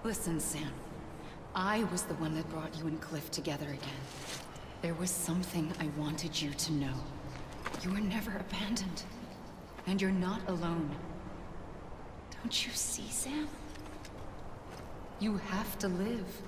Listen, Sam. I was the one that brought you and Cliff together again. There was something I wanted you to know. You were never abandoned. And you're not alone. Don't you see, Sam? You have to live.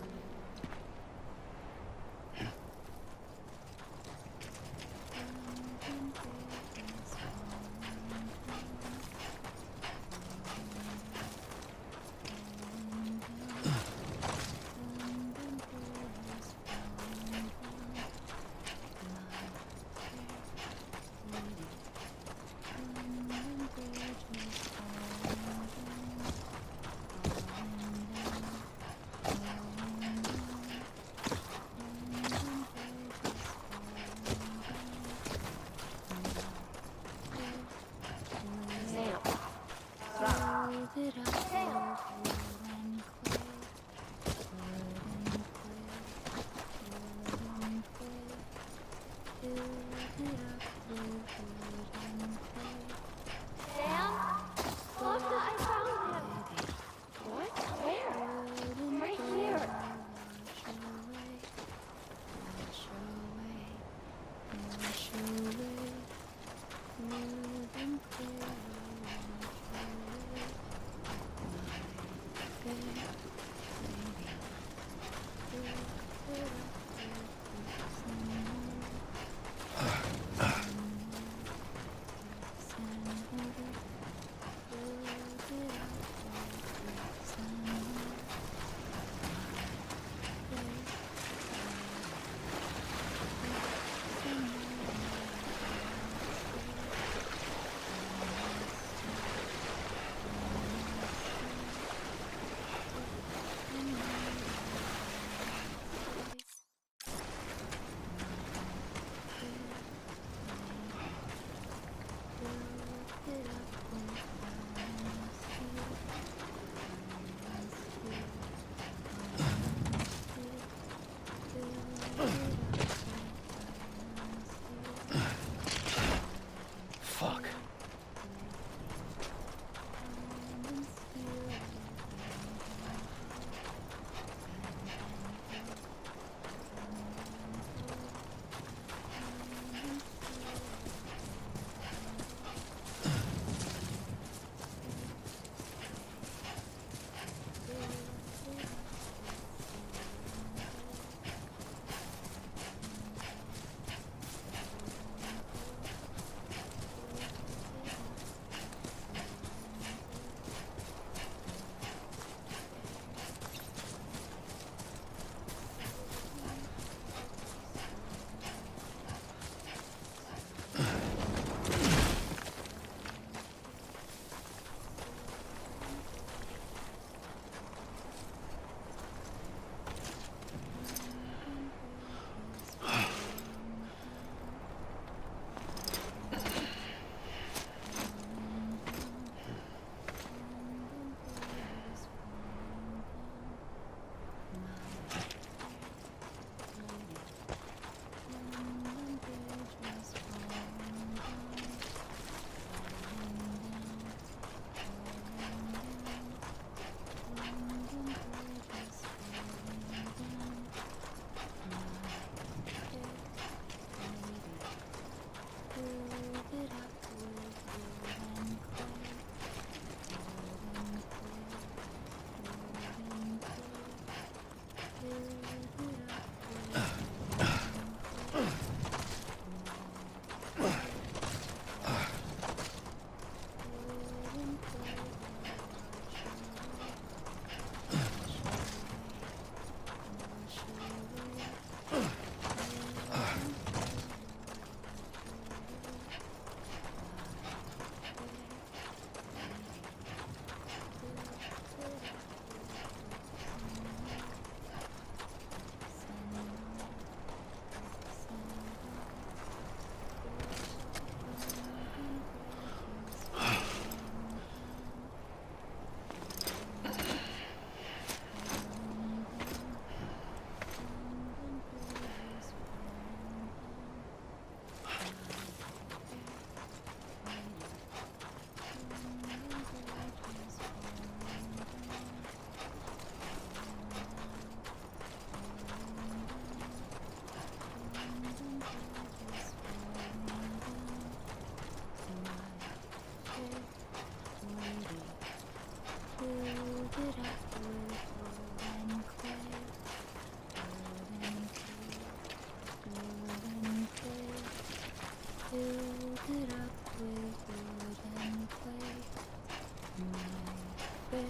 fair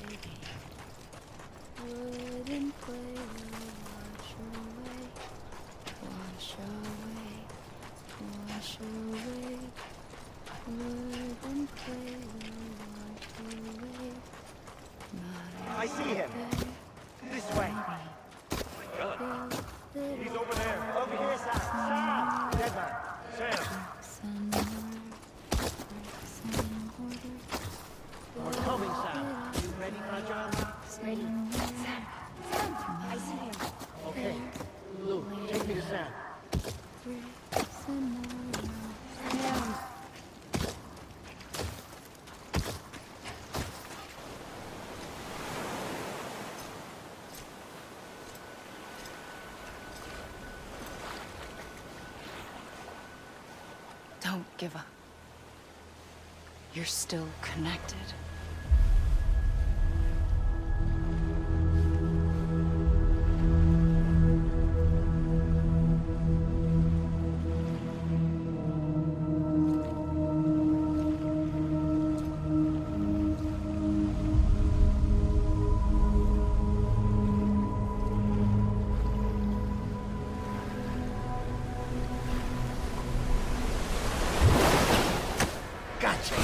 lady. Wooden play will wash away, wash away. Wooden play will wash away. I see him. This way. He's over there. Over here, Sam. Sam! Dead man. Sam. We're coming, Sam. You ready for a job? Ready. Sam. Sam. I see him. Okay. Lou, take me to Sam. Sam. Don't give up. You're still connected. Gotcha.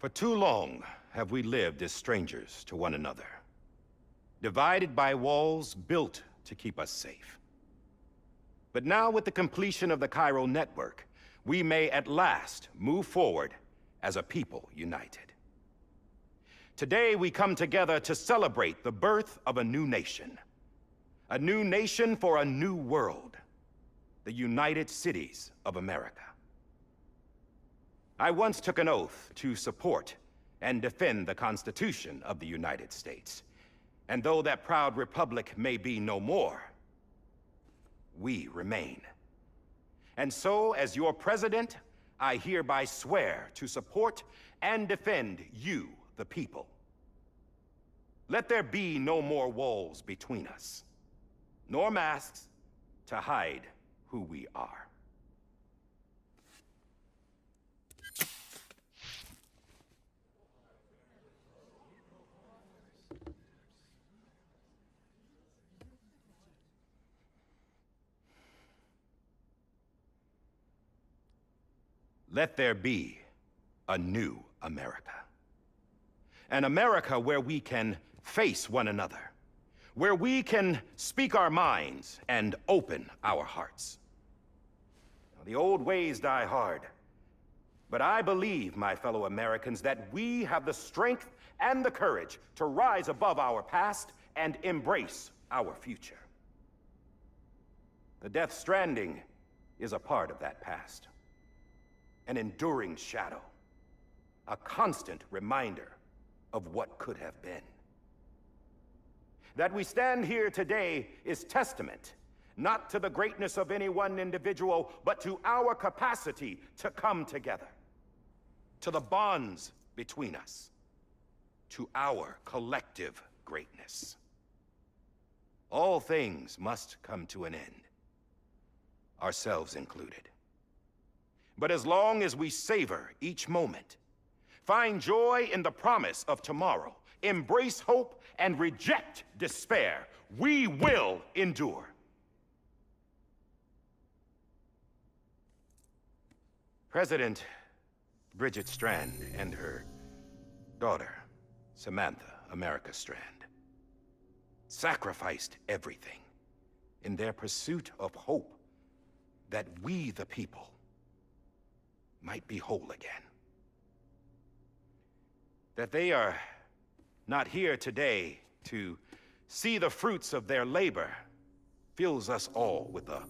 For too long have we lived as strangers to one another, divided by walls built to keep us safe. But now with the completion of the Cairo network, we may at last move forward as a people united. Today we come together to celebrate the birth of a new nation. A new nation for a new world. The United Cities of America. I once took an oath to support and defend the Constitution of the United States. And though that proud republic may be no more, we remain. And so, as your president, I hereby swear to support and defend you, the people. Let there be no more walls between us, nor masks to hide who we are. Let there be a new America. An America where we can face one another, where we can speak our minds and open our hearts. Now, the old ways die hard, but I believe, my fellow Americans, that we have the strength and the courage to rise above our past and embrace our future. The Death Stranding is a part of that past. An enduring shadow, a constant reminder of what could have been. That we stand here today is testament, not to the greatness of any one individual, but to our capacity to come together, to the bonds between us, to our collective greatness. All things must come to an end, ourselves included. But as long as we savor each moment, find joy in the promise of tomorrow, embrace hope, and reject despair, we will endure. President Bridget Strand and her daughter, Samantha America Strand, sacrificed everything in their pursuit of hope that we, the people, might be whole again. That they are not here today to see the fruits of their labor fills us all with a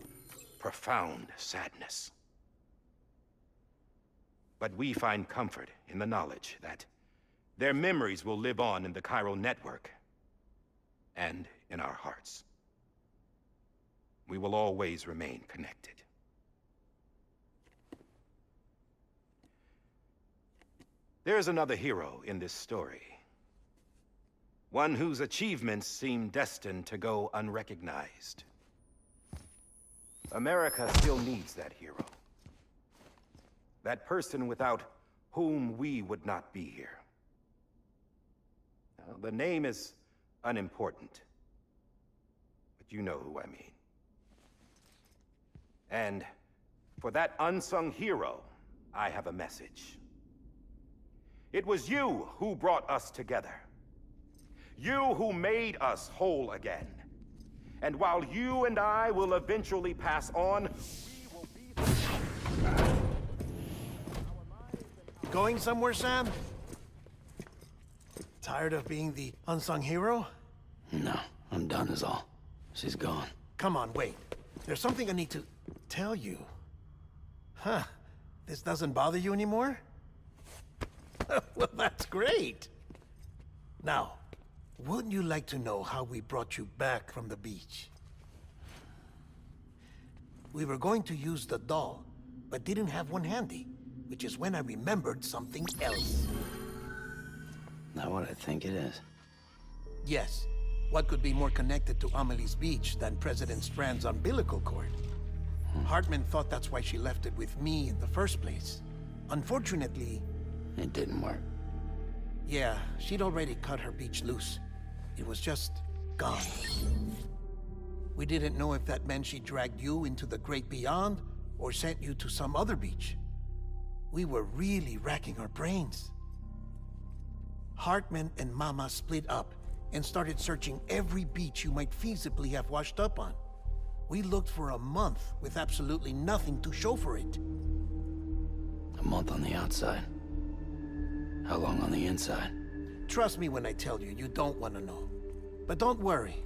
profound sadness. But we find comfort in the knowledge that their memories will live on in the Cairo network and in our hearts. We will always remain connected. There's another hero in this story. One whose achievements seem destined to go unrecognized. America still needs that hero. That person without whom we would not be here. Now, the name is unimportant, but you know who I mean. And for that unsung hero, I have a message. It was you who brought us together. You who made us whole again. And while you and I will eventually pass on, we will be Going somewhere, Sam? Tired of being the unsung hero? No, I'm done is all. She's gone. Come on, wait. There's something I need to tell you. Huh. This doesn't bother you anymore? Well, that's great. Now, wouldn't you like to know how we brought you back from the beach? We were going to use the doll, but didn't have one handy, which is when I remembered something else. Not what I think it is. Yes. What could be more connected to Amelie's beach than President Strand's umbilical cord? Hartman thought that's why she left it with me in the first place. Unfortunately... It didn't work. Yeah, she'd already cut her beach loose. It was just gone. We didn't know if that meant she dragged you into the great beyond, or sent you to some other beach. We were really racking our brains. Hartman and Mama split up and started searching every beach you might feasibly have washed up on. We looked for a month with absolutely nothing to show for it. A month on the outside. How long on the inside? Trust me when I tell you, you don't want to know. But don't worry.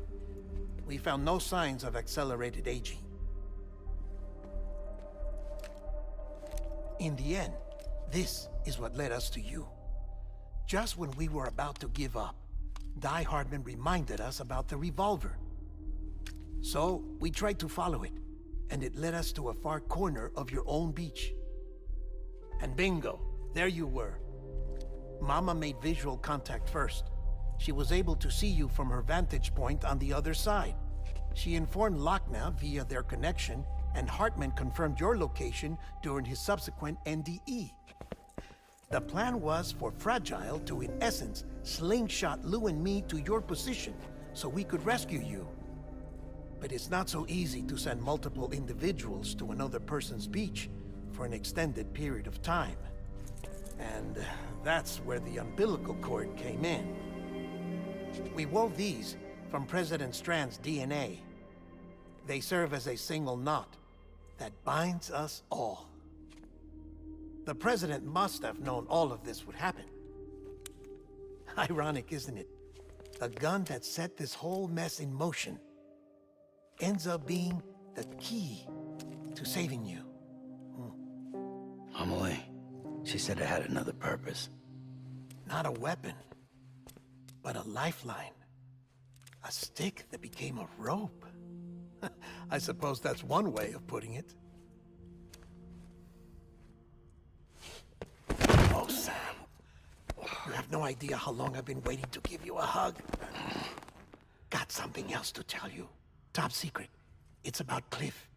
We found no signs of accelerated aging. In the end, this is what led us to you. Just when we were about to give up, Die Hardman reminded us about the revolver. So, we tried to follow it, and it led us to a far corner of your own beach. And bingo, there you were. Mama made visual contact first. She was able to see you from her vantage point on the other side. She informed Lochner via their connection, and Hartman confirmed your location during his subsequent NDE. The plan was for Fragile to, in essence, slingshot Lou and me to your position so we could rescue you. But it's not so easy to send multiple individuals to another person's beach for an extended period of time. And that's where the umbilical cord came in. We wove these from President Strand's DNA. They serve as a single knot that binds us all. The President must have known all of this would happen. Ironic, isn't it? The gun that set this whole mess in motion ends up being the key to saving you. Amelie, she said it had another purpose. Not a weapon, but a lifeline. A stick that became a rope. I suppose that's one way of putting it. Oh, Sam. You have no idea how long I've been waiting to give you a hug. Got something else to tell you. Top secret. It's about Cliff.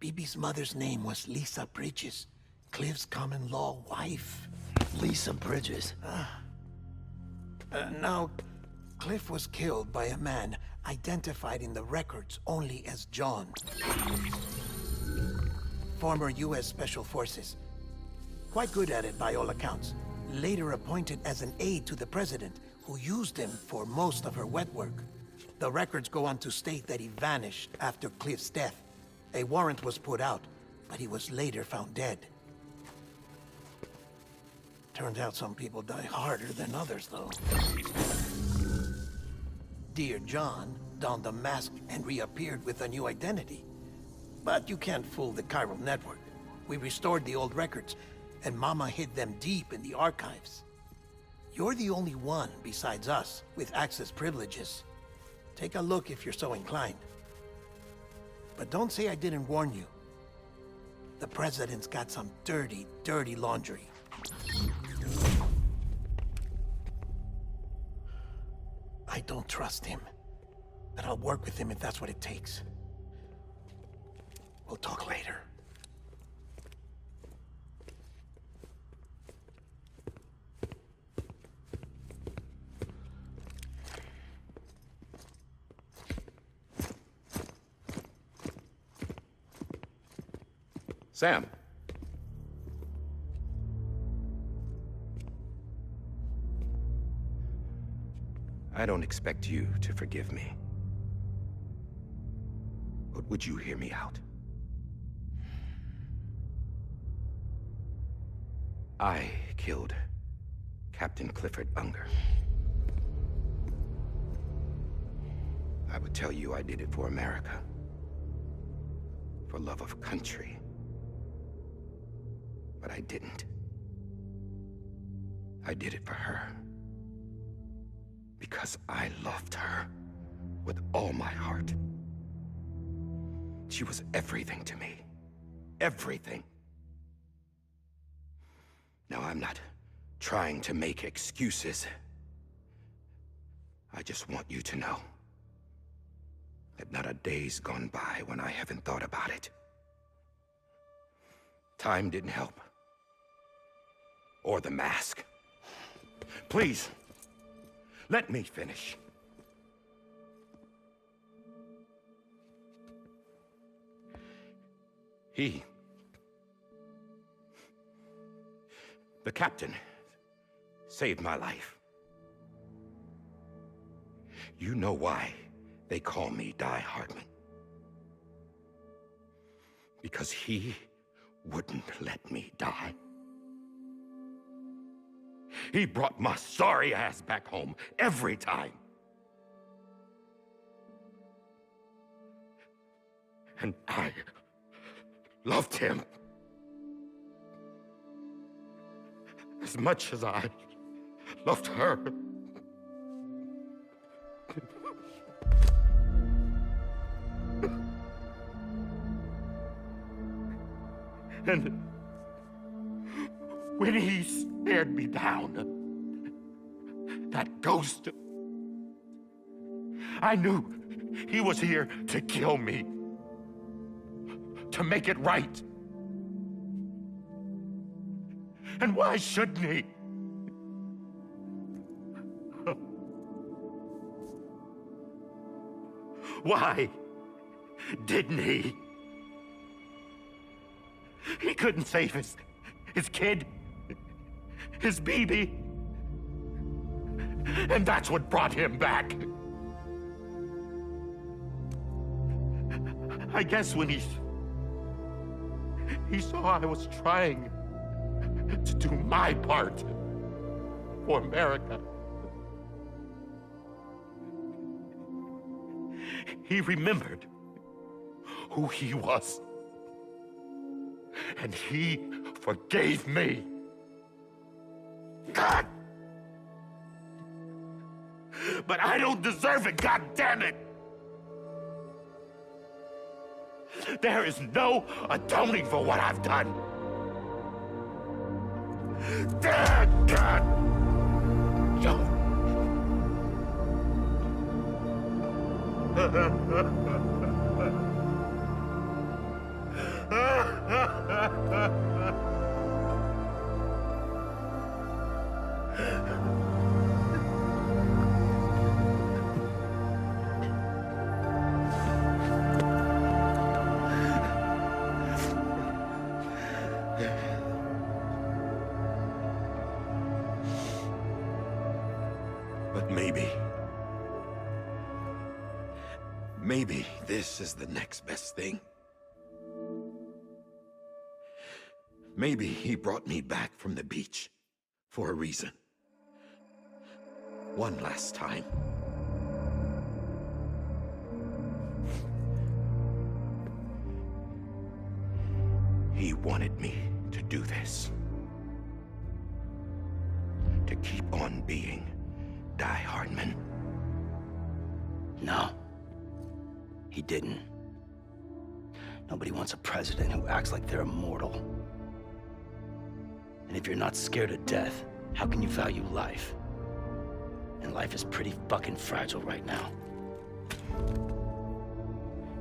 Bibi's mother's name was Lisa Bridges, Cliff's common-law wife. Lisa Bridges? Now, Cliff was killed by a man identified in the records only as John. Former U.S. Special Forces. Quite good at it by all accounts. Later appointed as an aide to the president, who used him for most of her wet work. The records go on to state that he vanished after Cliff's death. A warrant was put out, but he was later found dead. Turned out some people die harder than others, though. Dear John donned a mask and reappeared with a new identity. But you can't fool the chiral network. We restored the old records, and Mama hid them deep in the archives. You're the only one, besides us, with access privileges. Take a look if you're so inclined. But don't say I didn't warn you. The President's got some dirty, dirty laundry. I don't trust him, but I'll work with him if that's what it takes. We'll talk later. Sam. I don't expect you to forgive me. But would you hear me out? I killed Captain Clifford Unger. I would tell you I did it for America. For love of country. But I didn't. I did it for her. Because I loved her with all my heart. She was everything to me. Everything. Now, I'm not trying to make excuses. I just want you to know that not a day's gone by when I haven't thought about it. Time didn't help. Or the mask. Please, let me finish. The captain, saved my life. You know why they call me Die Hardman. Because he wouldn't let me die. He brought my sorry ass back home every time. And I loved him as much as I loved her. And when he stared me down, that ghost, I knew he was here to kill me, to make it right. And why shouldn't he? Why didn't he? He couldn't save his kid, his baby. And that's what brought him back. I guess when he saw I was trying to do my part for America, he remembered who he was. And he forgave me. God! But I don't deserve it, God damn it! There is no atoning for what I've done. Dad, God! But maybe this is the next best thing. Maybe he brought me back from the beach for a reason. One last time. He wanted me to do this. To keep on being Die Hardman. No. He didn't. Nobody wants a president who acts like they're immortal. And if you're not scared of death, how can you value life? And life is pretty fucking fragile right now.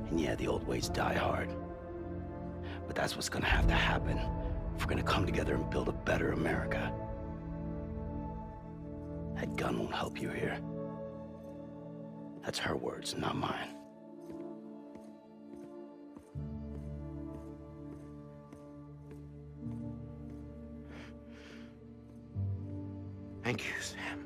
And yeah, the old ways die hard. But that's what's gonna have to happen if we're gonna come together and build a better America. That gun won't help you here. That's her words, not mine. Thank you, Sam.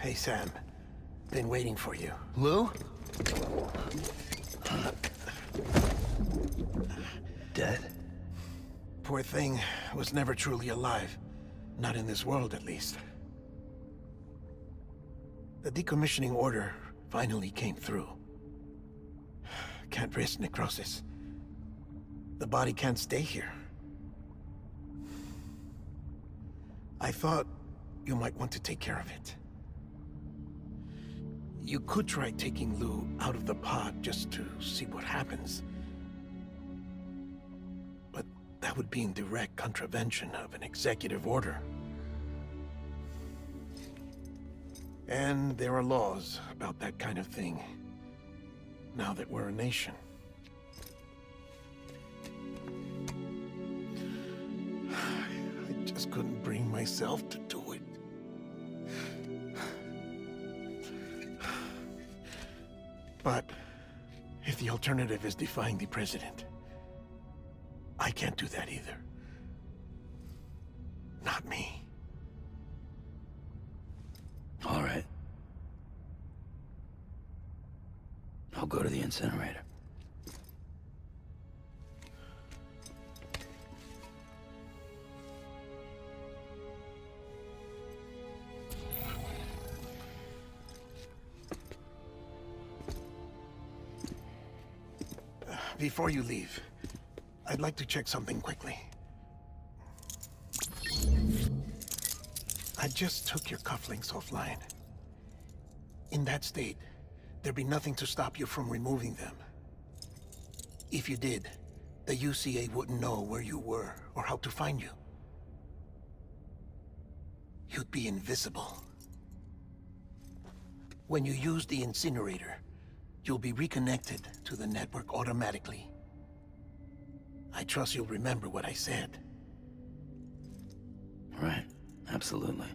Hey, Sam. Been waiting for you. Lou? Dead? Poor thing was never truly alive. Not in this world, at least. The decommissioning order finally came through. Can't risk necrosis. The body can't stay here. I thought you might want to take care of it. You could try taking Lou out of the pod just to see what happens. But that would be in direct contravention of an executive order. And there are laws about that kind of thing, now that we're a nation. I just couldn't bring myself to do it. But if the alternative is defying the president, I can't do that either. Not me. All right. I'll go to the incinerator. Before you leave, I'd like to check something quickly. I just took your cufflinks offline. In that state, there'd be nothing to stop you from removing them. If you did, the UCA wouldn't know where you were or how to find you. You'd be invisible. When you use the incinerator, you'll be reconnected to the network automatically. I trust you'll remember what I said. Right. Absolutely.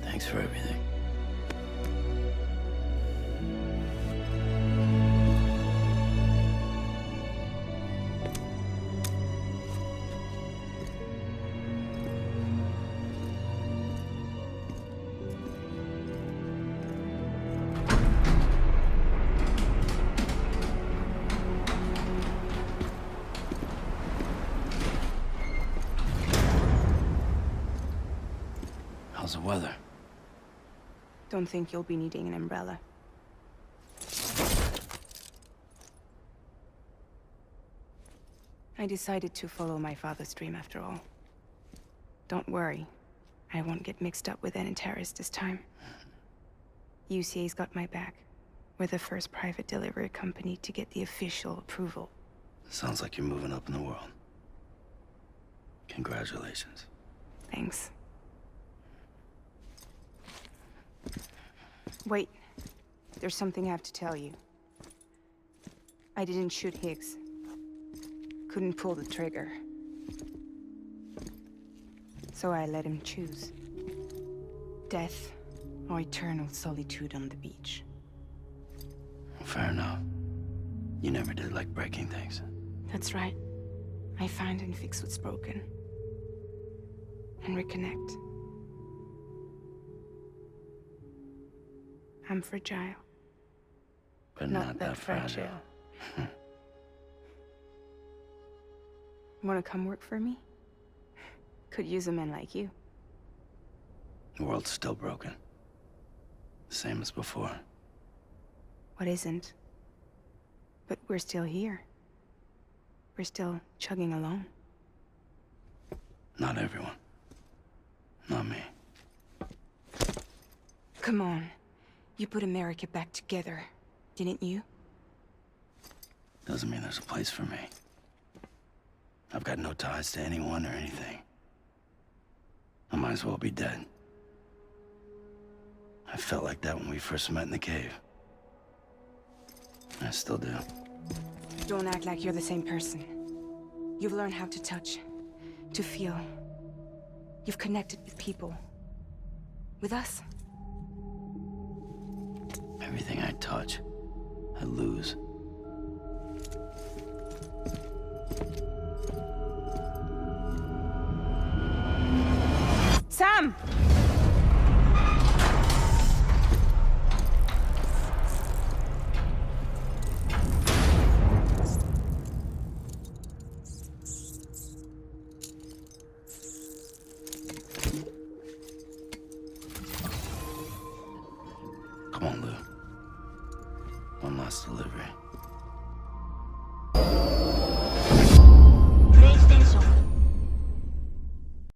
Thanks for everything. How's the weather? Don't think you'll be needing an umbrella. I decided to follow my father's dream after all. Don't worry. I won't get mixed up with any terrorists this time. UCA's got my back. We're the first private delivery company to get the official approval. Sounds like you're moving up in the world. Congratulations. Thanks. Wait. There's something I have to tell you. I didn't shoot Higgs. Couldn't pull the trigger. So I let him choose. Death or eternal solitude on the beach. Fair enough. You never did like breaking things. That's right. I find and fix what's broken. And reconnect. I'm fragile. But not that fragile. Wanna come work for me? Could use a man like you. The world's still broken. Same as before. What isn't? But we're still here. We're still chugging along. Not everyone. Not me. Come on. You put America back together, didn't you? Doesn't mean there's a place for me. I've got no ties to anyone or anything. I might as well be dead. I felt like that when we first met in the cave. I still do. Don't act like you're the same person. You've learned how to touch, to feel. You've connected with people. With us. Everything I touch, I lose. Sam! Come on, Lou. One last delivery.